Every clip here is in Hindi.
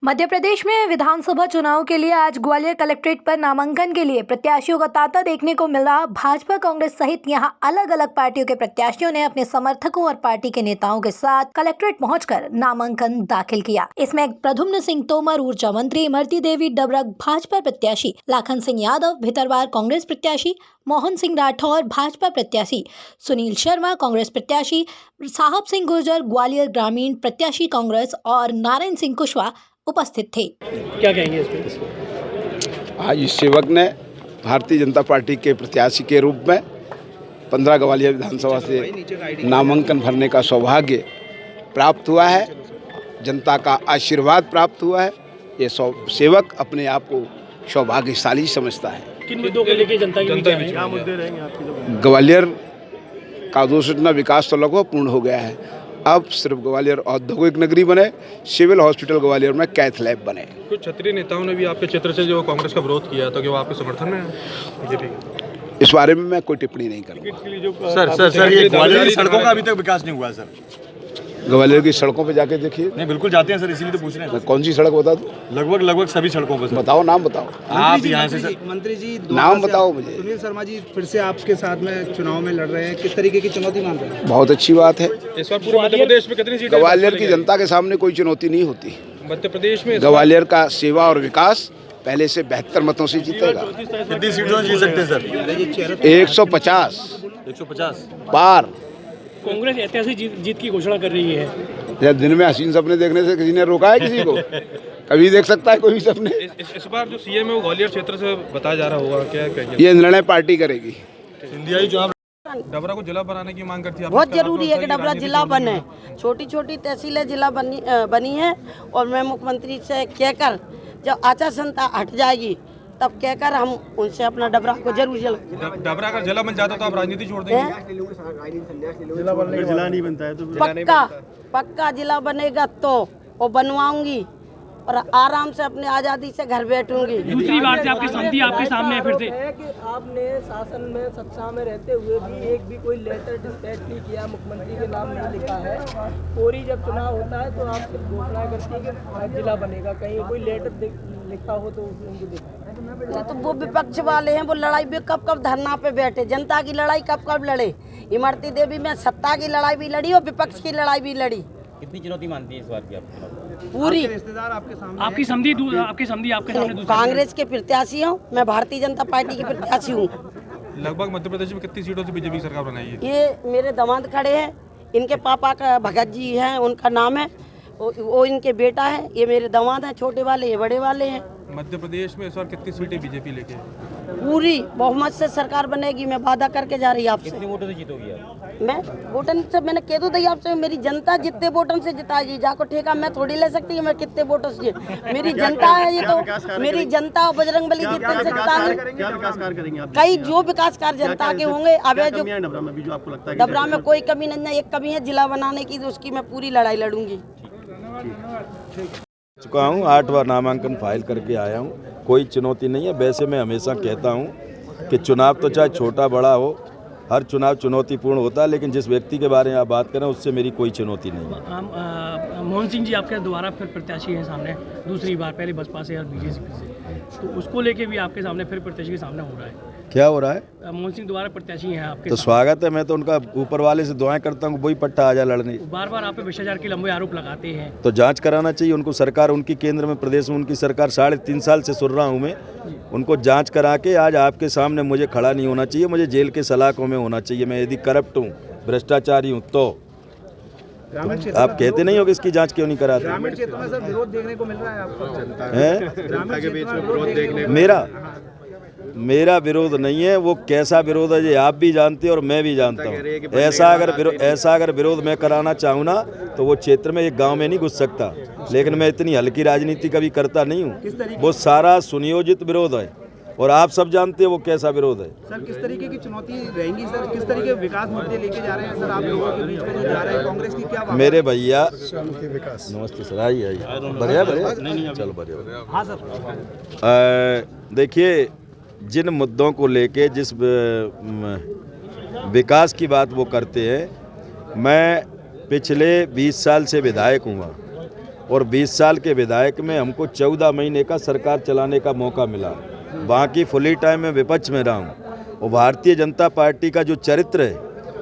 मध्य प्रदेश में विधानसभा चुनाव के लिए आज ग्वालियर कलेक्ट्रेट पर नामांकन के लिए प्रत्याशियों का तांता देखने को मिल रहा। भाजपा, कांग्रेस सहित यहां अलग अलग पार्टियों के प्रत्याशियों ने अपने समर्थकों और पार्टी के नेताओं के साथ कलेक्ट्रेट पहुंचकर नामांकन दाखिल किया। इसमें प्रद्युम्न सिंह तोमर ऊर्जा मंत्री, इमरती देवी डबरा भाजपा प्रत्याशी, लाखन सिंह यादव भितरवार कांग्रेस प्रत्याशी, मोहन सिंह राठौर भाजपा प्रत्याशी, सुनील शर्मा कांग्रेस प्रत्याशी, साहब सिंह गुर्जर ग्वालियर ग्रामीण प्रत्याशी कांग्रेस और नारायण सिंह कुशवाहा उपस्थित थे। क्या कहेंगे इस पे? आज इस सेवक ने भारतीय जनता पार्टी के प्रत्याशी के रूप में 15 ग्वालियर विधानसभा से नामांकन भरने का सौभाग्य प्राप्त हुआ है। जनता का आशीर्वाद प्राप्त हुआ है। ये सेवक अपने आप को सौभाग्यशाली समझता है। किन मुद्दों को लेकर जनता के बीच क्या मुद्दे रहेंगे आपके? ग्वालियर का दोषितना विकास तो लगभग पूर्ण हो गया है। अब सिर्फ ग्वालियर औद्योगिक नगरी बने, सिविल हॉस्पिटल ग्वालियर में कैथ लैब बने। कुछ क्षेत्रीय नेताओं ने भी आपके क्षेत्र से जो कांग्रेस का विरोध किया था कि वो आपके समर्थन में बीजेपी, इस बारे में मैं कोई टिप्पणी नहीं करूँगा। सर ये ग्वालियर की सड़कों का अभी तक विकास नहीं हुआ है सर। ग्वालियर की सड़कों पे जाके देखिए। नहीं, बिल्कुल जाते हैं सर, इसीलिए तो पूछ रहे हैं। कौन सी सड़क बता दूं? लगभग सभी सड़कों पर। बताओ, नाम बताओ। आप यहाँ से मंत्री जी नाम बताओ मुझे। सुनील शर्मा जी फिर से आपके साथ में चुनाव में लड़ रहे हैं, किस तरीके की चुनौती मान रहे हैं? बहुत अच्छी बात है। इस बार पूरे मध्य प्रदेश में कितनी सीटें? ग्वालियर की जनता के सामने कोई चुनौती नहीं होती। मध्य प्रदेश में ग्वालियर का सेवा और विकास पहले से 72 मतों से जीतेगा। कितनी सीटों जीत सकते हैं सर? 150 पार। कांग्रेस ऐतिहासिक जीत की घोषणा कर रही है। या दिन में हसीन सपने देखने से किसी ने रोका है किसी को? कभी देख सकता है कोई सपने? इस बार जो सीएम है वो ग्वालियर क्षेत्र से बताया जा रहा होगा, क्या कहेंगे? ये निर्णय पार्टी करेगी। सिंधिया चुनाव डबरा को जिला बनाने की मांग करती है। बहुत जरूरी है कि डबरा जिला बने। छोटी छोटी तहसीलें जिला बनी है और मैं मुख्यमंत्री से कहकर जब आचार संहिता हट जाएगी तब कहकर हम उनसे अपना डबरा को जरूर डबरा अगर जिला बन जाता तो आप राजनीति छोड़ देंगे? जिला नहीं बनता है तो पक्का जिला बनेगा तो वो बनवाऊंगी और आराम से अपने आज़ादी से घर बैठूंगी। दूसरी बात से आपकी संधि आपके सामने है फिर से कि आपने शासन में सत्ता में रहते हुए भी एक भी कोई लेटर डिस्पैच नहीं किया, मुख्यमंत्री के नाम नहीं लिखा है। पूरी जब चुनाव होता है तो आप घोषणा करती है कि जिला बनेगा, कहीं कोई लेटर लिखा हो तो उनको दिखाएं। तो वो विपक्ष वाले हैं, वो लड़ाई भी कब धरना पे बैठे। जनता की लड़ाई कब लड़े। इमरती देवी में सत्ता की लड़ाई भी लड़ी और विपक्ष की लड़ाई भी लड़ी। कितनी चुनौती मानती है इस बार की आप? पूरी। रिश्तेदार आपके सामने, आपकी संधि आपके सामने। कांग्रेस के प्रत्याशी हूँ मैं, भारतीय जनता पार्टी की प्रत्याशी हूँ। लगभग मध्य प्रदेश में कितनी सीटों से बीजेपी सरकार बनाई है? ये मेरे दामाद खड़े हैं, इनके पापा का भगत जी हैं, उनका नाम है, वो इनके बेटा है। ये मेरे दामाद हैं, छोटे वाले, ये बड़े वाले हैं। मध्य प्रदेश में इस बार कितनी सीटें बीजेपी लेके? पूरी बहुमत से सरकार बनेगी, मैं वादा करके जा रही आपसे। कितने वोटों से जीतोगी आप? मैं वोटन से मैंने कह दो आपसे, मेरी जनता जितने वोटन से जिताएगी। जाको ठेका मैं थोड़ी ले सकती हूँ मैं कितने वोटों से। मेरी जनता है ये तो, मेरी जनता बजरंग बली जितने से जिताएगी। कई जो विकास कार्य जनता के होंगे। अब जो डबरा में कोई कमी नहीं, एक कमी है जिला बनाने की, तो उसकी मैं पूरी लड़ाई लड़ूंगी। चुका हूँ, 8 बार नामांकन फाइल करके आया हूँ। कोई चुनौती नहीं है। वैसे मैं हमेशा कहता हूँ कि चुनाव तो चाहे छोटा बड़ा हो, हर चुनाव चुनौतीपूर्ण होता है, लेकिन जिस व्यक्ति के बारे में आप बात करें उससे मेरी कोई चुनौती नहीं है। मोहन सिंह जी आपके दोबारा फिर प्रत्याशी हैं सामने दूसरी बार, पहले बसपा से और बीजेपी से, तो उसको लेके भी आपके सामने फिर प्रत्याशी के सामने हो रहा है। क्या हो रहा है? मोहन सिंह दोबारा प्रत्याशी हैं आपके। तो स्वागत है। मैं तो उनका ऊपर वाले से दुआएं करता हूँ वही पट्टा आ जाए लड़ने। बार बार आप पे भ्रष्टाचार के लंबे आरोप लगाते हैं, तो जांच कराना चाहिए उनको। सरकार उनकी केंद्र में, प्रदेश में उनकी सरकार 3.5 साल से सुन रहा हूँ मैं। उनको जांच करा के आज आपके सामने मुझे खड़ा नहीं होना चाहिए, मुझे जेल के सलाखों में होना चाहिए। मैं यदि करप्ट हूँ, भ्रष्टाचारी हूँ, तो आप कहते नहीं हो कि इसकी जांच क्यों नहीं कराते? ग्रामीण क्षेत्र में सर विरोध देखने को मिल रहा है आपको? जनता के बीच में विरोध देखने मेरा विरोध नहीं है। वो कैसा विरोध है ये आप भी जानते हो और मैं भी जानता हूँ। ऐसा अगर विरोध मैं कराना चाहूँ ना तो वो क्षेत्र में, एक गांव में नहीं घुस सकता। लेकिन मैं इतनी हल्की राजनीति कभी करता नहीं हूँ। वो सारा सुनियोजित विरोध है और आप सब जानते हैं वो कैसा विरोध है। सर किस तरीके की चुनौती रहेंगी सर? किस तरीके के विकास मुद्दे लेके जा रहे हैं सर आप लोगों के बीच में जो जा रहे हैं? कांग्रेस की क्या बात? मेरे भैया नमस्ते सर, आइए बढ़िया चलो बढ़िया। हाँ सर, देखिए, जिन मुद्दों को लेके जिस विकास की बात वो करते हैं, मैं पिछले 20 साल से विधायक हूँ और 20 साल के विधायक में हमको 14 महीने का सरकार चलाने का मौका मिला। बाकी फुली टाइम में विपक्ष में रहा हूँ। और भारतीय जनता पार्टी का जो चरित्र है,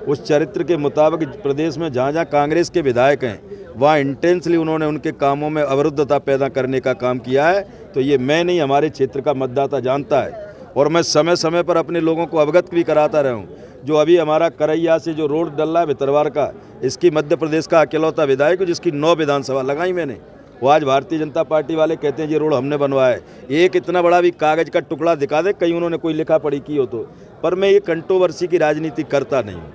उस चरित्र के मुताबिक प्रदेश में जहाँ जहाँ कांग्रेस के विधायक हैं वहाँ इंटेंसली उन्होंने उनके कामों में अवरुद्धता पैदा करने का काम किया है। तो ये मैं नहीं, हमारे क्षेत्र का मतदाता जानता है। और मैं समय समय पर अपने लोगों को अवगत भी कराता रहा हूँ। जो अभी हमारा करैया से जो रोड डल रहा है भितरवार का, इसकी मध्य प्रदेश का अकेलौता विधायक है जिसकी 9 विधानसभा लगाई मैंने। वो आज भारतीय जनता पार्टी वाले कहते हैं ये रोड हमने बनवाया है। एक इतना बड़ा भी कागज़ का टुकड़ा दिखा दे कहीं उन्होंने कोई लिखा पढ़ी की हो तो। पर मैं ये कंट्रोवर्सी की राजनीति करता नहीं हूँ।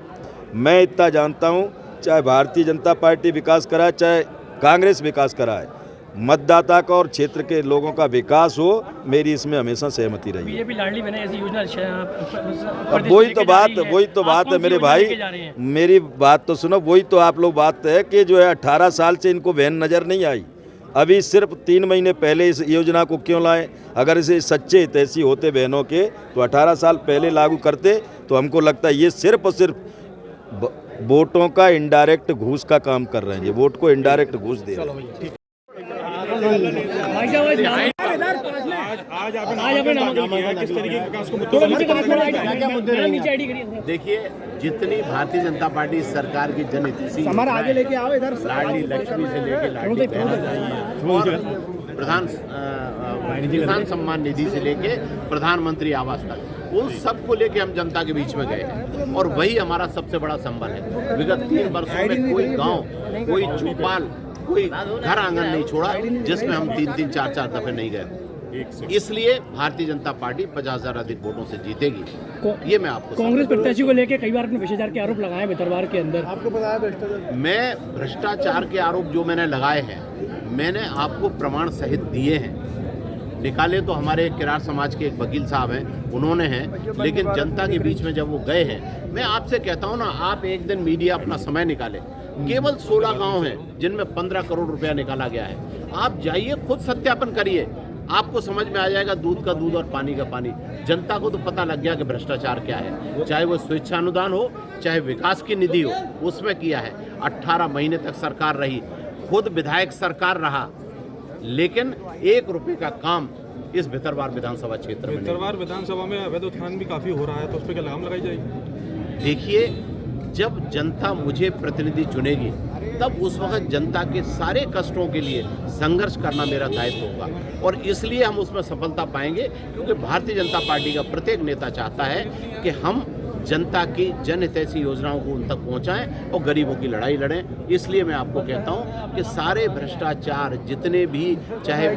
मैं इतना जानता हूँ, चाहे भारतीय जनता पार्टी विकास कराए चाहे कांग्रेस विकास कराए, मतदाता का और क्षेत्र के लोगों का विकास हो, मेरी इसमें हमेशा सहमति रही है। बीजेपी लाडली बहना ऐसी योजना अब वही तो बात है मेरे भाई, मेरी बात तो सुनो। वही तो आप लोग बात है कि जो है 18 साल से इनको बहन नज़र नहीं आई। अभी सिर्फ 3 महीने पहले इस योजना को क्यों लाए? अगर इसे सच्चे हितैषी होते बहनों के तो 18 साल पहले लागू करते। तो हमको लगता है ये सिर्फ और सिर्फ वोटों का इनडायरेक्ट घूस का काम कर रहे हैं। ये वोट को इनडायरेक्ट घूस दे रहे हैं। देखिए, जितनी भारतीय जनता पार्टी सरकार की जनहितैषी आगे लेके आओ इधर, लाडली लक्ष्मी से लेके लाडली प्रधान किसान सम्मान निधि से लेके प्रधानमंत्री आवास तक, उन सबको लेके हम जनता के बीच में गए हैं। और वही हमारा सबसे बड़ा संबल है। विगत 3 वर्षों में कोई गांव, कोई चौपाल, कोई घर आंगन नहीं छोड़ा जिसमें हम 3-3, 4-4 दफे नहीं गए। इसलिए भारतीय जनता पार्टी 50,000 अधिक वोटों से जीतेगी। ये मैं आपको कांग्रेस प्रत्याशी को लेकर कई बार अपने भ्रष्टाचार के आरोप लगाए भितरवार के अंदर। आपको पता है भ्रष्टाचार? मैं भ्रष्टाचार के आरोप जो मैंने लगाए हैं, मैंने आपको प्रमाण सहित दिए हैं। निकाले तो हमारे किरार समाज के एक वकील साहब हैं, उन्होंने हैं, लेकिन जनता के बीच में जब वो गए हैं, मैं आपसे कहता हूँ ना, आप एक दिन मीडिया अपना समय निकाले। केवल 16 गांव हैं जिनमें 15 करोड़ रुपया निकाला गया है। आप जाइए, खुद सत्यापन करिए, आपको समझ में आ जाएगा दूध का दूध और पानी का पानी। जनता को तो पता लग गया कि भ्रष्टाचार क्या है। चाहे वो स्वेच्छानुदान हो, चाहे विकास की निधि हो, उसमें किया है। 18 महीने तक सरकार रही, खुद विधायक सरकार रहा, लेकिन 1 रुपये का काम इस भितरवार विधानसभा क्षेत्र में। भितरवार विधानसभा में अवैध उत्खनन भी काफ़ी हो रहा है, तो उस पर क्या लगाम लगाई जाएगी? देखिए, जब जनता मुझे प्रतिनिधि चुनेगी तब उस वक्त जनता के सारे कष्टों के लिए संघर्ष करना मेरा दायित्व होगा। और इसलिए हम उसमें सफलता पाएंगे, क्योंकि भारतीय जनता पार्टी का प्रत्येक नेता चाहता है कि हम जनता की जनहितैषी योजनाओं को उन तक पहुंचाएं और गरीबों की लड़ाई लड़ें। इसलिए मैं आपको कहता हूं कि सारे भ्रष्टाचार जितने भी, चाहे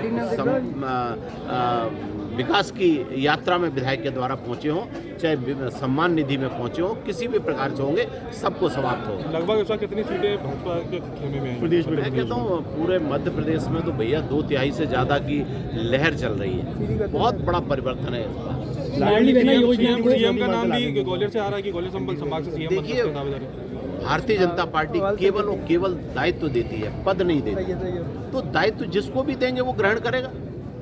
विकास की यात्रा में विधायक के द्वारा पहुंचे हों, चाहे सम्मान निधि में पहुंचे हों, किसी भी प्रकार से होंगे, सबको समाप्त हो। लगभग ऐसा कितनी सीटें भाजपा के खेमे में हैं? मैं कहता हूँ पूरे मध्य प्रदेश में तो भैया 2/3 से ज़्यादा की लहर चल रही है। बहुत बड़ा परिवर्तन है इस बार। सीएम का नाम भी ग्वालियर से आ रहा है कि ग्वालियर संभाग से सीएम। देखिए, भारतीय जनता पार्टी केवल और केवल दायित्व देती है, पद नहीं देती। तो दायित्व जिसको भी देंगे वो ग्रहण करेगा।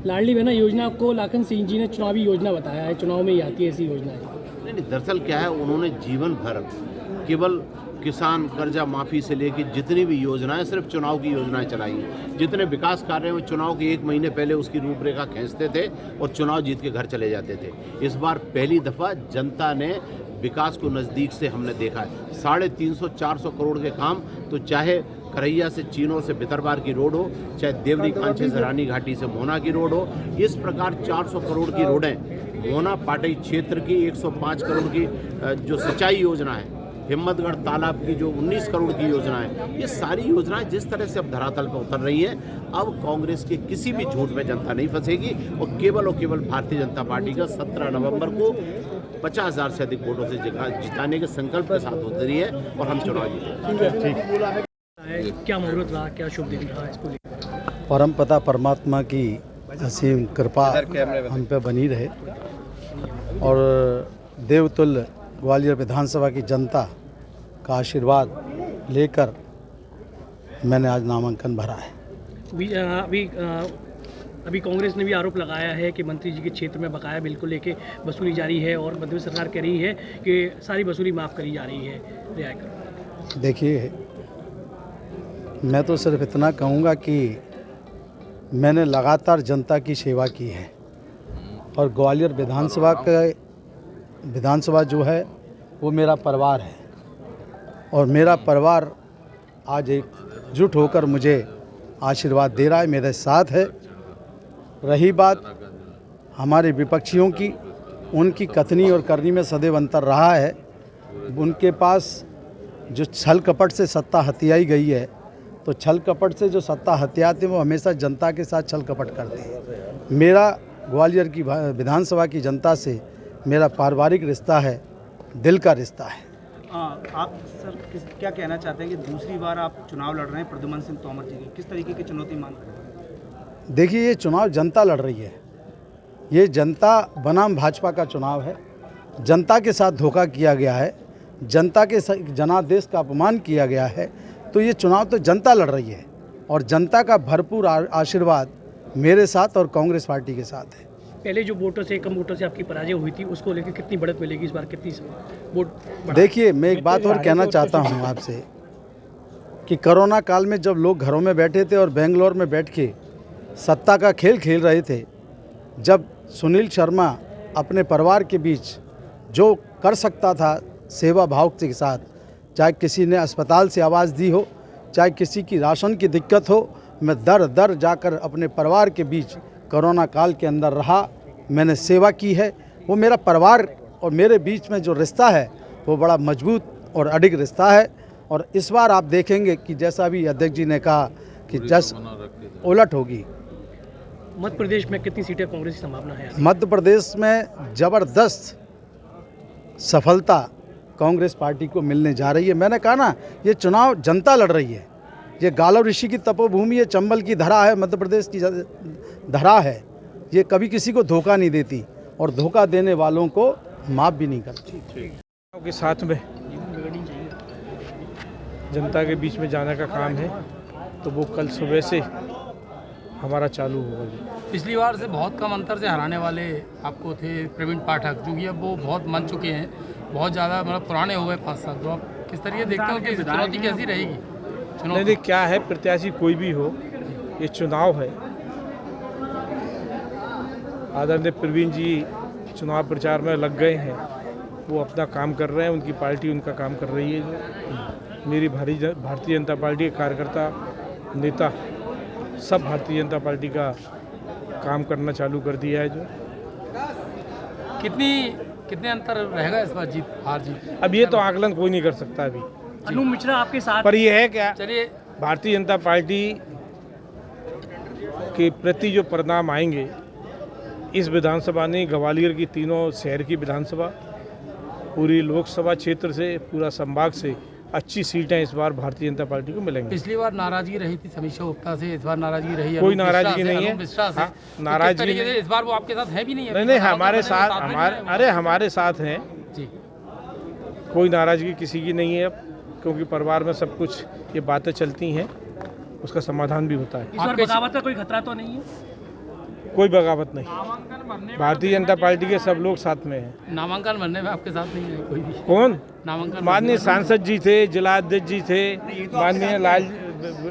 लाडली बहना योजना को लाखन सिंह जी ने चुनावी योजना बताया है, चुनाव में ही आती है ऐसी योजना है। नहीं, दरअसल क्या है, उन्होंने जीवन भर केवल किसान कर्जा माफ़ी से लेकर जितनी भी योजनाएं, सिर्फ चुनाव की योजनाएं चलाई हैं। जितने विकास कार्य हैं, चुनाव के 1 महीने पहले उसकी रूपरेखा खींचते थे और चुनाव जीत के घर चले जाते थे। इस बार पहली दफ़ा जनता ने विकास को नज़दीक से हमने देखा है। 350-400 करोड़ के काम, तो चाहे करैया से चीनों से भितरवार की रोड हो, चाहे देवरी खांचे से रानी घाटी से मोना की रोड हो, इस प्रकार 400 करोड़ की रोडें, मोना पाटई क्षेत्र की 105 करोड़ की जो सिंचाई योजना है, हिम्मतगढ़ तालाब की जो 19 करोड़ की योजना है, ये सारी योजनाएं जिस तरह से अब धरातल पर उतर रही हैं, अब कांग्रेस के किसी भी झूठ में जनता नहीं फंसेगी और केवल भारतीय जनता पार्टी का 17 नवंबर को 50,000 से अधिक वोटों से जिताने के संकल्प के साथ उतरी रही है और हम चुनाव जीतेंगे। क्या मुहूर्त रहा, क्या शुभ दिन रहा इसको लेकर? परमपिता परमात्मा की असीम कृपा हम पे बनी रहे और देवतुल्य ग्वालियर विधानसभा की जनता का आशीर्वाद लेकर मैंने आज नामांकन भरा है। अभी कांग्रेस ने भी आरोप लगाया है कि मंत्री जी के क्षेत्र में बकाया बिल को लेके वसूली जारी है और मध्य प्रदेश सरकार कह रही है कि सारी वसूली माफ़ करी जा रही है। रियायत करो। देखिए, मैं तो सिर्फ इतना कहूँगा कि मैंने लगातार जनता की सेवा की है और ग्वालियर विधानसभा जो है वो मेरा परिवार है और मेरा परिवार आज एकजुट होकर मुझे आशीर्वाद दे रहा है, मेरे साथ है। रही बात हमारे विपक्षियों की, उनकी कथनी और करनी में सदैव अंतर रहा है। उनके पास जो छल कपट से सत्ता हथियाई गई है, तो छल कपट से जो सत्ता हथियाते हैं वो हमेशा जनता के साथ छल कपट करते हैं। मेरा ग्वालियर की विधानसभा की जनता से मेरा पारिवारिक रिश्ता है, दिल का रिश्ता है। आप सर क्या कहना चाहते हैं कि दूसरी बार आप चुनाव लड़ रहे हैं प्रद्युमन सिंह तोमर जी की, किस तरीके की चुनौती मान रहे हैं? देखिए, ये चुनाव जनता लड़ रही है। ये जनता बनाम भाजपा का चुनाव है। जनता के साथ धोखा किया गया है, जनता के जनादेश का अपमान किया गया है। तो ये चुनाव तो जनता लड़ रही है और जनता का भरपूर आशीर्वाद मेरे साथ और कांग्रेस पार्टी के साथ है। पहले जो वोटों से कम वोटों से आपकी पराजय हुई थी, उसको लेकर कितनी बढ़त मिलेगी इस बार, कितनी वोट? देखिए, मैं एक बात और कहना चाहता हूँ आपसे कि कोरोना काल में जब लोग घरों में बैठे थे और बेंगलोर में बैठ के सत्ता का खेल खेल रहे थे, जब सुनील शर्मा अपने परिवार के बीच जो कर सकता था सेवा भाव के साथ, चाहे किसी ने अस्पताल से आवाज़ दी हो, चाहे किसी की राशन की दिक्कत हो, मैं दर दर जाकर अपने परिवार के बीच कोरोना काल के अंदर रहा, मैंने सेवा की है। वो मेरा परिवार और मेरे बीच में जो रिश्ता है वो बड़ा मजबूत और अडिग रिश्ता है। और इस बार आप देखेंगे कि जैसा अभी अध्यक्ष जी ने कहा कि जस उलट होगी। मध्य प्रदेश में कितनी सीटें कांग्रेस की संभावना है? मध्य प्रदेश में ज़बरदस्त सफलता कांग्रेस पार्टी को मिलने जा रही है। मैंने कहा ना, ये चुनाव जनता लड़ रही है। ये गालव ऋषि की तपोभूमि है, चंबल की धरा है, मध्य प्रदेश की धरा है। ये कभी किसी को धोखा नहीं देती और धोखा देने वालों को माफ़ भी नहीं करती। के साथ में जनता के बीच में जाने का काम है, तो वो कल सुबह से हमारा चालू होगा। पिछली बार से बहुत कम अंतर से हराने वाले आपको थे प्रवीण पाठक, जो कि अब वो बहुत मन चुके हैं, बहुत ज़्यादा मतलब पुराने हो गए 5 साल। तो आप किस तरीके देखते हो कि चुनौती कैसी रहेगी? नहीं, क्या है, प्रत्याशी कोई भी हो, ये चुनाव है। आदरणीय प्रवीण जी चुनाव प्रचार में लग गए हैं, वो अपना काम कर रहे हैं, उनकी पार्टी उनका काम कर रही है। जो मेरी भारतीय जनता पार्टी के कार्यकर्ता, नेता सब भारतीय जनता पार्टी का काम करना चालू कर दिया है। जो कितने अंतर रहेगा इस बार जीत हार जीत? अब ये तो आकलन कोई नहीं कर सकता अभी। अनु मिश्रा आपके साथ, पर ये है क्या, चलिए, भारतीय जनता पार्टी के प्रति जो परिणाम आएंगे, इस विधानसभा ने ग्वालियर की तीनों शहर की विधानसभा, पूरी लोकसभा क्षेत्र से, पूरा संभाग से अच्छी सीटें इस बार भारतीय जनता पार्टी को मिलेंगी। पिछली बार नाराजगी रही थी समीक्षा गुप्ता से, इस बार नाराजगी रही है? कोई नाराजगी नहीं है। हाँ, नाराजगी इस बार वो आपके साथ है भी नहीं है? नहीं, हमारे साथ, हमारे साथ हैं जी। कोई नाराजगी किसी की नहीं है अब, क्योंकि परिवार में सब कुछ ये बातें चलती हैं, उसका समाधान भी होता है। इस बार बगावत का कोई खतरा तो नहीं है? कोई बगावत नहीं, भारतीय जनता पार्टी के सब लोग साथ में हैं। नामांकन भरने में आपके साथ नहीं है कोई भी? कौन? नामांकन माननीय सांसद जी थे, जिला अध्यक्ष जी थे, माननीय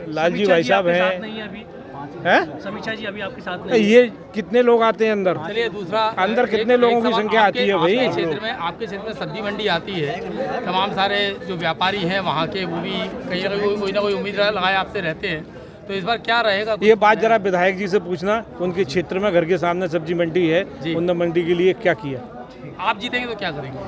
लालजी भाई साहब हैं। समीक्षा जी अभी आपके साथ नहीं? ये कितने लोग आते हैं अंदर? चलिए, दूसरा अंदर कितने लोगों की संख्या आती है भाई? आपके क्षेत्र में सब्जी मंडी आती है, तमाम सारे जो व्यापारी हैं वहाँ के, वो भी कहीं ना कोई उम्मीद लगाए आपसे रहते हैं। तो इस बार क्या रहेगा? ये बात जरा विधायक जी से पूछना, उनके क्षेत्र में घर के सामने सब्जी मंडी है, उन मंडी के लिए क्या किया? आप जीतेंगे तो क्या करेंगे?